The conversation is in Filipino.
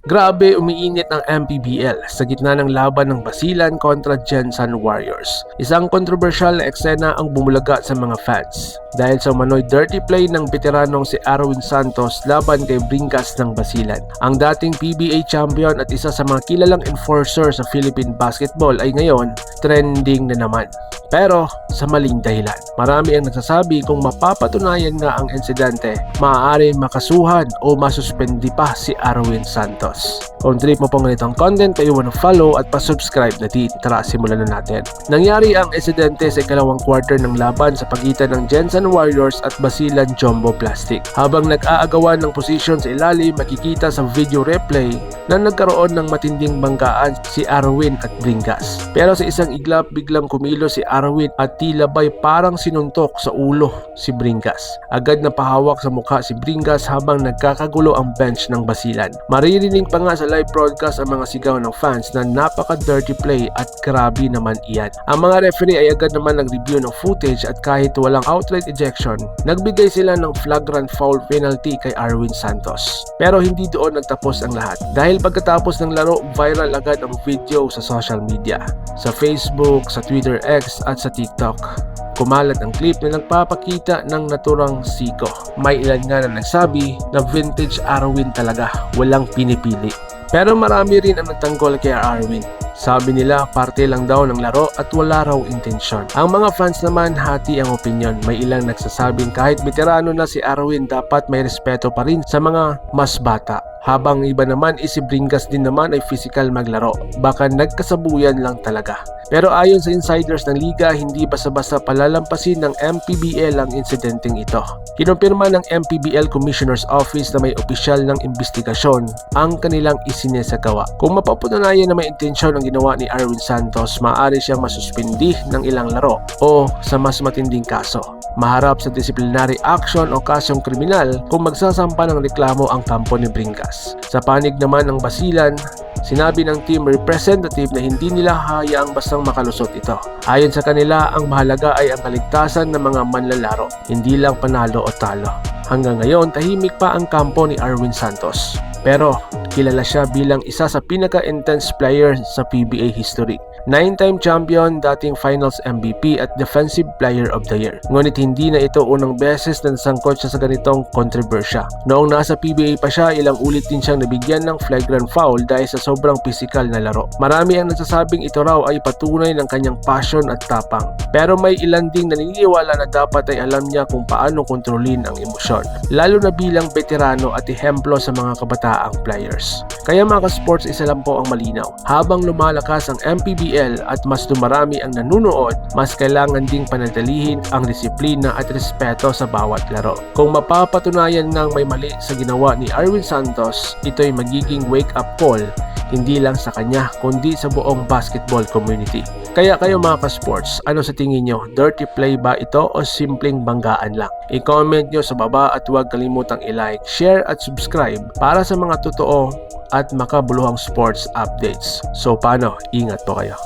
Grabe umiinit ang MPBL sa gitna ng laban ng Basilan kontra Gensan Warriors. Isang kontrobersyal na eksena ang bumulaga sa mga fans dahil sa umano'y dirty play ng veteranong si Arwin Santos laban kay Bringas ng Basilan. Ang dating PBA champion at isa sa mga kilalang enforcer sa Philippine basketball ay ngayon trending na naman. Pero sa maling dahilan. Marami ang nagsasabi kung mapapatunayan nga ang insidente, maaari makasuhan o masuspendi pa si Arwin Santos. Kung trip mo pong ganitong content, kayo wanna follow at pa-subscribe na din. Tara, simulan na natin. Nangyari ang insidente sa ikalawang quarter ng laban sa pagitan ng Gensan Warriors at Basilan Jumbo Plastic. Habang nag-aagawan ng posisyon sa ilalim, makikita sa video replay na nagkaroon ng matinding banggaan si Arwin at Bringas. Pero sa isang iglap, biglang kumilo si Arwin at tila ba'y parang sinuntok sa ulo si Bringas. Agad na pahawak sa mukha si Bringas habang nagkakagulo ang bench ng Basilan. Maririnig pa nga sa live broadcast ang mga sigaw ng fans na napaka-dirty play at grabe naman iyan. Ang mga referee ay agad naman nag-review ng footage at kahit walang outright ejection, nagbigay sila ng flagrant foul penalty kay Arwin Santos. Pero hindi doon nagtapos ang lahat. Dahil pagkatapos ng laro, viral agad ang video sa social media. Sa Facebook, sa Twitter X at sa TikTok. Kumalat ang clip na nagpapakita ng naturang siko. May ilan nga na nagsabi na vintage Arwin talaga, walang pinipili. Pero marami rin ang nagtanggol kay Arwin. Sabi nila parte lang daw ng laro at wala raw intensyon. Ang mga fans naman hati ang opinyon. May ilang nagsasabing kahit veterano na si Arwin dapat may respeto pa rin sa mga mas bata. Habang iba naman si Bringas din naman ay physical maglaro. Baka nagkasabuyan lang talaga. Pero ayon sa insiders ng liga, hindi basta-basta palalampasin ng MPBL ang insidenteng ito. Kinumpirma ng MPBL Commissioner's Office na may opisyal ng investigasyon ang kanilang isinesagawa. Kung mapapatunayan na may intensyon ang ginawa ni Arwin Santos, maaari siyang masuspindi ng ilang laro o sa mas matinding kaso, maharap sa disciplinary action o kasong kriminal kung magsasampa ng reklamo ang kampo ni Bringas. Sa panig naman ng Basilan, sinabi ng team representative na hindi nila hayaang bastang makalusot ito. Ayon sa kanila, ang mahalaga ay ang kaligtasan ng mga manlalaro, hindi lang panalo o talo. Hanggang ngayon, tahimik pa ang kampo ni Arwin Santos. Pero kilala siya bilang isa sa pinaka-intense player sa PBA history. 9-time champion, dating finals MVP at defensive player of the year. Ngunit hindi na ito unang beses na nasangkot siya sa ganitong kontrobersya. Noong nasa PBA pa siya, ilang ulit din siyang nabigyan ng flagrant foul dahil sa sobrang physical na laro. Marami ang nagsasabing ito raw ay patunay ng kanyang passion at tapang. Pero may ilan ding naniniwala na dapat ay alam niya kung paano kontrolin ang emosyon, lalo na bilang veterano at ehemplo sa mga kabataang players. Kaya mga ka-sports, isa lang po ang malinaw. Habang lumalakas ang MPBL at mas dumarami ang nanunood, mas kailangan ding panatilihin ang disiplina at respeto sa bawat laro. Kung mapapatunayan ngang may mali sa ginawa ni Arwin Santos, ito'y magiging wake-up call hindi lang sa kanya kundi sa buong basketball community. Kaya kayo mga ka-sports, ano sa tingin nyo? Dirty play ba ito o simpleng banggaan lang? I-comment nyo sa baba at huwag kalimutang i-like, share at subscribe para sa mga totoo at makabuluhang sports updates. So paano? Ingat po kayo.